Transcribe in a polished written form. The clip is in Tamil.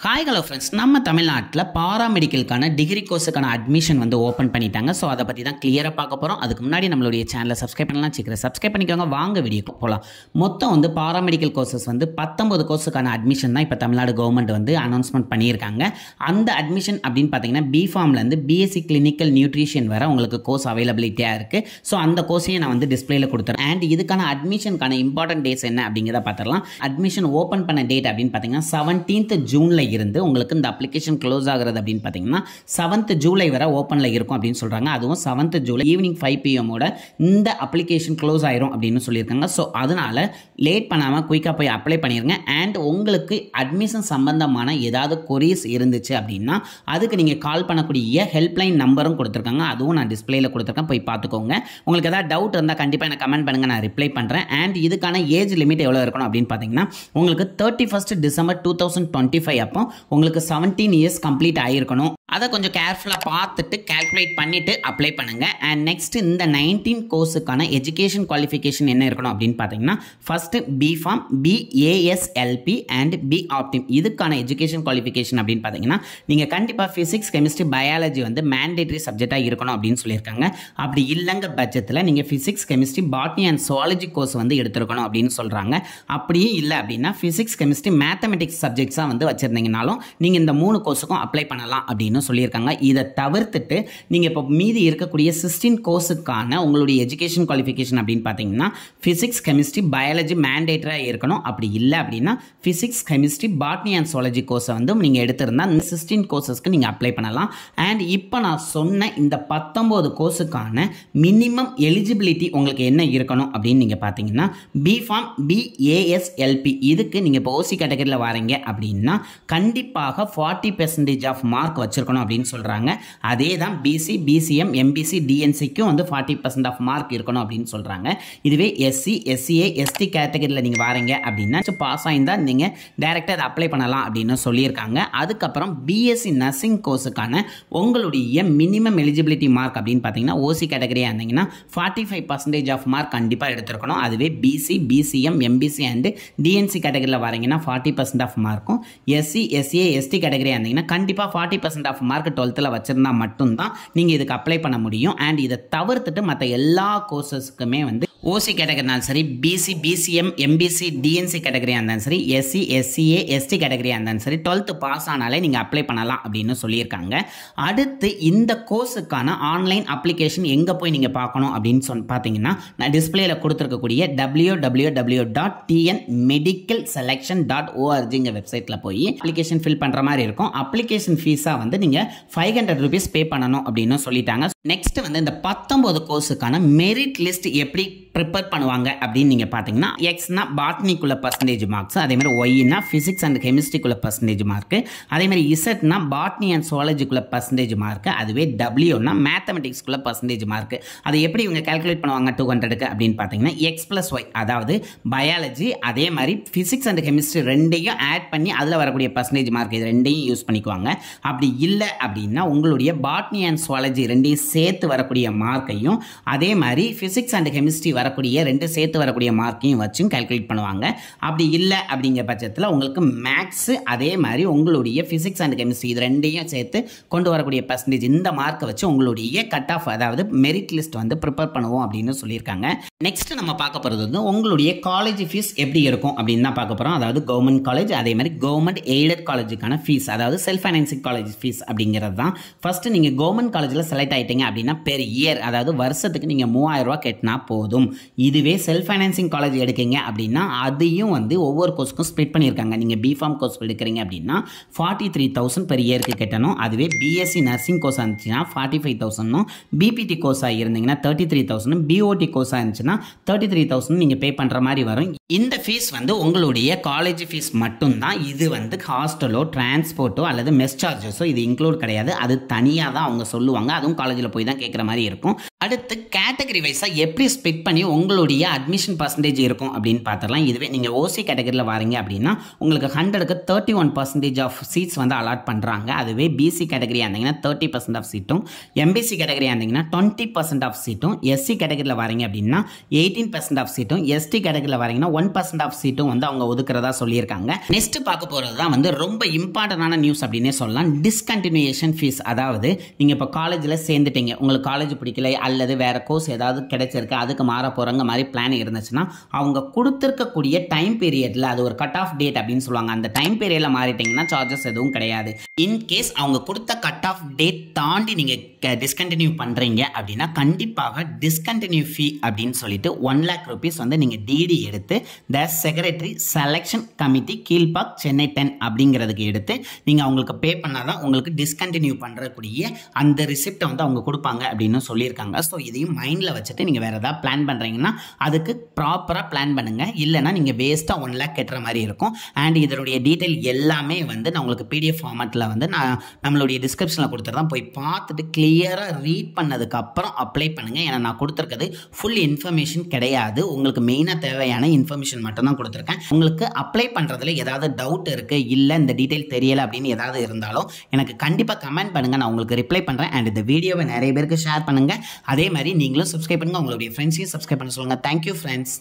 ஹாய் ஹலோ ஃப்ரெண்ட்ஸ், நம்ம தமிழ்நாட்டில் பாராமெடிக்கலுக்கான டிகிரி கோர்ஸுக்கான அட்மிஷன் வந்து ஓப்பன் பண்ணிட்டாங்க. ஸோ அதை பற்றி தான் கிளியராக பார்க்க போகிறோம். அதுக்கு முன்னாடி நம்மளுடைய சேனலை சப்ஸ்கிரைப் பண்ணலாம். சீக்கிரம் சப்ஸ்கிரைப் பண்ணிக்கோங்க. வாங்க வீடியோக்கு போகலாம். மொத்தம் வந்து பாராமெடிக்கல் கோர்சஸ் வந்து 19 கோர்ஸுக்கான அட்மிஷன் தான் இப்போ தமிழ்நாடு கவர்மெண்ட் வந்து அனௌன்ஸ்மெண்ட் பண்ணியிருக்காங்க. அந்த அட்மிஷன் அப்படின்னு பார்த்தீங்கன்னா பிஃபார்ம்லேருந்து பிஎஸ்சி கிளினிக்கல் நியூட்ரிஷன் வர உங்களுக்கு கோர்ஸ் அவைலபிலிட்டியாக இருக்குது. ஸோ அந்த கோர்ஸையும் நான் வந்து டிஸ்பிளேல கொடுத்துறேன். அண்ட் இதுக்கான அட்மிஷனுக்கான இம்பார்ட்டன்ட் டேட்ஸ் என்ன அப்படிங்கிறத பார்த்துடலாம். அட்மிஷன் ஓப்பன் பண்ண டேட் அப்படின்னு பார்த்தீங்கன்னா 17th ஜூனில் இருந்து உங்களுக்கு இந்த அப்ளிகேஷன் க்ளோஸ் ஆகிறது அப்படின்னு பார்த்தீங்கன்னா 7th ஜூலை வரை ஓப்பனில் இருக்கும் அப்படின்னு சொல்கிறாங்க. அதுவும் 7th ஜூலை ஈவினிங் 5 PM இந்த அப்ளிகேஷன் க்ளோஸ் ஆயிரும் அப்படின்னு சொல்லியிருக்காங்க. ஸோ அதனால லேட் பண்ணாமல் குயிக்காக போய் அப்ளை பண்ணிடுங்க. அண்ட் உங்களுக்கு அட்மிஷன் சம்பந்தமான ஏதாவது கொரீஸ் இருந்துச்சு அப்படின்னா அதுக்கு நீங்கள் கால் பண்ணக்கூடிய ஹெல்ப்லைன் நம்பரும் கொடுத்துருக்காங்க. அதுவும் நான் டிஸ்பிளேல கொடுத்துருக்கேன், போய் பார்த்துக்கோங்க. உங்களுக்கு ஏதாவது டவுட் இருந்தால் கண்டிப்பாக எனக்கு கமெண்ட் பண்ணுங்கள், நான் ரிப்ளை பண்ணுறேன். அண்ட் இதுக்கான ஏஜ் லிமிட் எவ்வளோ இருக்கணும் அப்படின்னு பார்த்தீங்கன்னா உங்களுக்கு 31st டிசம்பர் 2025 அப்போ உங்களுக்கு 17 இயர்ஸ் கம்ப்ளீட் ஆகிருக்கணும். அதை கொஞ்சம் கேர்ஃபுல்லாக பார்த்துட்டு கால்குலேட் பண்ணிவிட்டு அப்ளை பண்ணுங்கள். அண்ட் நெக்ஸ்ட் இந்த 19 கோர்ஸுக்கான எஜுகேஷன் குவாலிஃபிகேஷன் என்ன இருக்கணும் அப்படின்னு பார்த்தீங்கன்னா first B Pharm, BASLP and B Optom. இதுக்கான எஜுகேஷன் குவாலிஃபிகேஷன் அப்படின்னு பார்த்தீங்கன்னா நீங்கள் கண்டிப்பாக ஃபிசிக்ஸ், கெமிஸ்ட்ரி, பயாலஜி வந்து மேண்டேட்டரி சப்ஜெக்டாக இருக்கணும் அப்படின்னு சொல்லியிருக்காங்க. அப்படி இல்லைங்க பட்சத்தில் நீங்கள் physics, chemistry, botany and zoology course வந்து எடுத்துருக்கணும் அப்படின்னு சொல்கிறாங்க. அப்படியே இல்லை அப்படின்னா ஃபிசிக்ஸ், கெமிஸ்ட்ரி, மேத்தமெட்டிக்ஸ் சப்ஜெக்ட்ஸாக வந்து வச்சுருந்தீங்கனாலும் நீங்கள் இந்த 3 கோர்ஸுக்கும் அப்ளை பண்ணலாம் அப்படின்னு சொல்லியிருக்காங்க. இதை தவிர்த்துட்டு நீங்கள் இப்போ மீதி இருக்கக்கூடிய 16 கோர்ஸுக்கான உங்களுடைய எஜுகேஷன் குவாலிஃபிகேஷன் அப்படின்னு பார்த்தீங்கன்னா ஃபிசிக்ஸ், கெமிஸ்ட்ரி, பயாலஜி மேண்டேட்டரியாக இருக்கணும். அப்படி இல்லை அப்படின்னா physics, chemistry, botany and zoology கோர்ஸை வந்து நீங்கள் எடுத்திருந்தால் இந்த 16 கோர்ஸஸ்க்கு நீங்கள் அப்ளை பண்ணலாம். அண்ட் இப்போ நான் சொன்ன இந்த 19 கோர்ஸுக்கான மினிமம் எலிஜிபிலிட்டி உங்களுக்கு என்ன இருக்கணும் அப்படின்னு நீங்கள் பார்த்தீங்கன்னா பிஃபார்ம், பிஏஎஸ்எல்பி இதுக்கு நீங்கள் இப்போ ஓசி கேட்டகரியில் வரீங்க அப்படின்னா கண்டிப்பாக 40% ஆஃப் மார்க் வச்சிருக்கணும் அப்படின்னு சொல்றாங்க. அதே தான் பிசி, பிசிஎம், எம்பிசி, டிஎன்சிக்கும் வந்து 40% ஆஃப் மார்க் இருக்கணும் அப்படின்னு சொல்றாங்க. இதுவே எஸ்சி, எஸ்சிஏ, எஸ்டி கேட்டகரியில் நீங்கள் வரீங்க அப்படின்னா பாஸ் ஆயிருந்தால் நீங்கள் டைரெக்டாக அதை அப்ளை பண்ணலாம் அப்படின்னு சொல்லியிருக்காங்க. அதுக்கப்புறம் பிஎஸ்சி நர்சிங் கோர்ஸுக்கான உங்களுடைய மினிமம் எலிஜிபிலிட்டி மார்க் அப்படின்னு பார்த்தீங்கன்னா ஓசி கேட்டகரியாக இருந்தீங்கன்னா 45% ஆஃப் மார்க் கண்டிப்பாக எடுத்துருக்கணும். அதுவே BC, BCM, MBC and DNC கேட்டகரியில் வரீங்கன்னா 40% ஆஃப் மார்க்கும், எஸ்சி, எஸ்சிஏ, எஸ்டி கேட்டகரியாக இருந்தீங்கன்னா கண்டிப்பாக 40% ஆஃப் மார்க் 12th வச்சிருந்தா மட்டும்தான் நீங்கள் இதுக்கு அப்ளை பண்ண முடியும். அண்ட் இதை தவிர்த்துட்டு மற்ற எல்லா கோர்சஸ்க்குமே வந்து ஓசி கேட்டகரினாலும் சரி, பிசி, பிசிஎம், எம்பிசி, டிஎன்சி கேட்டகரியாக இருந்தாலும் சரி, எஸ்சி, எஸ்சிஏ, எஸ்டி கேட்டகரியாக இருந்தாலும் சரி 12th பாஸ் ஆனாலே நீங்கள் அப்ளை பண்ணலாம் அப்படின்னு சொல்லியிருக்காங்க. அடுத்து இந்த கோர்ஸுக்கான ஆன்லைன் அப்ளிகேஷன் எங்கே போய் நீங்கள் பார்க்கணும் அப்படின்னு பார்த்தீங்கன்னா நான் டிஸ்பிளேல கொடுத்துருக்கக்கூடிய www.tnmedicalselection.org வெப்சைட்டில் போய் அப்ளிகேஷன் ஃபில் பண்ணுற மாதிரி இருக்கும். அப்ளிகேஷன் ஃபீஸாக வந்து நீங்கள் 500 rupees பே பண்ணணும் அப்படின்னு சொல்லிட்டாங்க. நெக்ஸ்ட் வந்து இந்த 19 கோர்ஸுக்கான மெரிட் லிஸ்ட் எப்படி ப்ரிப்பேர் பண்ணுவாங்க அப்படின்னு நீங்கள் பார்த்தீங்கன்னா எக்ஸ்னா பாட்னிக்குள்ள பர்சன்டேஜ் மார்க்ஸ், அதே மாதிரி ஒய்னா ஃபிசிக்ஸ் அண்ட் கெமிஸ்ட்ரிக்குள்ள பர்சன்டேஜ் மார்க்கு, அதே மாதிரி இசட்னா பாட்னி அண்ட் சுவாலஜிக்குள்ள பர்சன்டேஜ் மார்க்கு, அதுவே டபிள்யூனா மேத்தமெட்டிக்ஸ்குள்ள பர்சன்டேஜ் மார்க்கு. அதை எப்படி இவங்க கால்குலேட் பண்ணுவாங்க 200க்கு அப்படின்னு பார்த்தீங்கன்னா X+Y, அதாவது பயாலஜி அதே மாதிரி ஃபிசிக்ஸ் அண்ட் கெமிஸ்ட்ரி ரெண்டையும் ஆட் பண்ணி அதில் வரக்கூடிய பர்சன்டேஜ் மார்க் இது ரெண்டையும் யூஸ் பண்ணிக்குவாங்க. அப்படி இல்லை அப்படின்னா உங்களுடைய பாட்னி அண்ட் சுவாலஜி ரெண்டையும் சேர்த்து வரக்கூடிய மார்க்கையும் அதே மாதிரி ஃபிசிக்ஸ் அண்ட் கெமிஸ்ட்ரி வரக்கூடிய ரெண்டு சேர்த்து வரக்கூடிய மார்க்கையும் வச்சும் கால்குலேட் பண்ணுவாங்க. அப்படி இல்லை அப்படிங்கிற பட்சத்தில் உங்களுக்கு மேக்ஸ் அதே மாதிரி உங்களுடைய ஃபிசிக்ஸ் அண்ட் கெமிஸ்ட்ரி இது ரெண்டையும் சேர்த்து கொண்டு வரக்கூடிய பர்சன்டேஜ் இந்த மார்க்கை வச்சு உங்களுடைய கட் ஆஃப் அதாவது மெரிட் லிஸ்ட் வந்து ப்ரிப்பேர் பண்ணுவோம் அப்படின்னு சொல்லியிருக்காங்க. நெக்ஸ்ட் நம்ம பார்க்க போகிறது வந்து உங்களுடைய காலேஜ் ஃபீஸ் எப்படி இருக்கும் அப்படின்னு தான் பார்க்க போகிறோம். அதாவது கவர்மெண்ட் காலேஜ் அதே மாதிரி கவர்மெண்ட் எய்டட் காலேஜுக்கான ஃபீஸ், அதாவது செல்ஃப் ஃபைனான்சிங் காலேஜ் ஃபீஸ் அப்படிங்கிறது தான். ஃபர்ஸ்ட் நீங்கள் கவர்மெண்ட் காலேஜில் செலக்ட் ஆகிட்டீங்க அப்படின்னா பெர் இயர் அதாவது வருஷத்துக்கு நீங்கள் 3000 ரூபா கட்டினா போதும். இதுவே செல்ஃப் ஃபைனான்சிங் காலேஜ் எடுக்கீங்க அப்படின்னா அதையும் வந்து ஒவ்வொரு கோர்ஸுக்கும் ஸ்ப்ளிட் பண்ணியிருக்காங்க. நீங்கள் பிஃபார்ம் கோர்ஸ் எடுக்கிறீங்க அப்படின்னா 43,000 பெர் இயருக்கு கட்டணும். அதுவே பிஎஸ்சி நர்சிங் கோர்ஸாக இருந்துச்சுன்னா 45,000, பிபிடி கோர்ஸாக இருந்தீங்கன்னா 33,000, பிஓடி கோர்ஸாக இருந்துச்சுன்னா 33,000 நீங்கள் பே பண்ணுற மாதிரி வரும். இந்த ஃபீஸ் வந்து உங்களுடைய காலேஜ் ஃபீஸ் மட்டும்தான். இது வந்து ஹாஸ்டலோ, டிரான்ஸ்போர்ட்டோ அல்லது மெஸ் சார்ஜஸோ இது இன்க்ளூட் கிடையாது. அது தனியாக தான் அவங்க சொல்லுவாங்க. அதுவும் காலேஜில் போய் தான் கேட்குற மாதிரி இருக்கும். அடுத்து கேட்டகரி வைஸாக எப்படி ஸ்பிட் பண்ணி உங்களுடைய அட்மிஷன் பர்சன்டேஜ் இருக்கும் அப்படின்னு பார்த்துடலாம். இதுவே நீங்கள் ஓசி கேட்டகரியில் வரீங்க அப்படின்னா உங்களுக்கு 100க்கு 31% ஆஃப் சீட்ஸ் வந்து அலாட் பண்ணுறாங்க. அதுவே பிசி கேட்டகரியாக இருந்தீங்கன்னா 30% ஆஃப் சீட்டும், எம்பிசி கேட்டகரியாக இருந்தீங்கன்னா 20% ஆஃப் சீட்டும், எஸ்சி கேட்டகரியில் வரீங்க அப்படின்னா 18% ஆஃப் சீட்டும், எஸ்டி கேட்டகரியில் வரீங்கன்னா 1% ஆஃப் சீட்டும் வந்து அவங்க ஒதுக்குறதா சொல்லியிருக்காங்க. நெக்ஸ்ட் பார்க்க போகிறது தான் வந்து ரொம்ப இம்பார்ட்டண்டான நியூஸ் அப்படின்னே சொல்லலாம். Discontinuation fees. அதாவது நீங்கள் இப்போ காலேஜில் சேர்ந்துட்டீங்க, உங்களுக்கு காலேஜ் பிடிக்கல அல்லது வேறு கோர்ஸ் ஏதாவது கிடைச்சிருக்கு, அதுக்கு மாற போகிறங்க மாதிரி பிளான் இருந்துச்சுன்னா அவங்க கொடுத்துருக்கக்கூடிய டைம் பீரியடில், அது ஒரு கட் ஆஃப் டேட் அப்படின்னு சொல்லுவாங்க, அந்த டைம் பீரியடில் மாறிட்டீங்கன்னா சார்ஜஸ் எதுவும் கிடையாது. இன்கேஸ் அவங்க கொடுத்த கட் ஆஃப் டேட் தாண்டி நீங்கள் டிஸ்கண்டினியூ பண்ணுறீங்க அப்படின்னா கண்டிப்பாக டிஸ்கண்டினியூ ஃபீ அப்படின்னு சொல்லிட்டு 1 lakh rupees வந்து நீங்கள் டிடி எடுத்து த secretary selection committee Kilpauk Chennai 10 அப்படிங்கிறதுக்கு எடுத்து நீங்கள் அவங்களுக்கு பே பண்ணால் தான் உங்களுக்கு டிஸ்கண்டினியூ பண்ணுறக்கூடிய அந்த ரிசிப்டை வந்து அவங்க கொடுப்பாங்க அப்படின்னு சொல்லியிருக்காங்க. ஸோ இதையும் மைண்டில் வச்சுட்டு நீங்கள் வேறு ஏதாவது பிளான் பண்ணுறீங்கன்னா அதுக்கு ப்ராப்பராக பிளான் பண்ணுங்கள். இல்லைனா நீங்கள் வேஸ்ட்டாக 1 lakh கட்டுற மாதிரி இருக்கும். அண்ட் இதனுடைய டீட்டெயில் எல்லாமே வந்து நான் உங்களுக்கு பிடிஎஃப் ஃபார்மேட்டில் வந்து நான் நம்மளுடைய டிஸ்கிரிப்ஷனில் கொடுத்துருதான், போய் பார்த்துட்டு கிளியராக ரீட் பண்ணதுக்கப்புறம் அப்ளை பண்ணுங்கள். ஏன்னா நான் கொடுத்துருக்கிறது ஃபுல் இன்ஃபர்மேஷன் கிடையாது, உங்களுக்கு மெயினாக தேவையான இன்ஃபர்மேஷன் மட்டும் தான் கொடுத்துருக்கேன். உங்களுக்கு அப்ளை பண்ணுறதுல ஏதாவது டவுட் இருக்குது, இல்லை இந்த டீட்டெயில் தெரியலை அப்படின்னு ஏதாவது இருந்தாலும் எனக்கு கண்டிப்பாக கமெண்ட் பண்ணுங்கள், நான் உங்களுக்கு ரிப்ளை பண்ணுறேன். அண்ட் இந்த வீடியோவை நிறைய பேருக்கு ஷேர் பண்ணுங்கள். அதே மாதிரி நீங்களும் சப்ஸ்கிரைப் பண்ணுங்கள், உங்களுடைய ஃப்ரெண்ட்ஸையும் சப்ஸ்கிரைப் பண்ண சொல்லுங்கள். Thank you friends.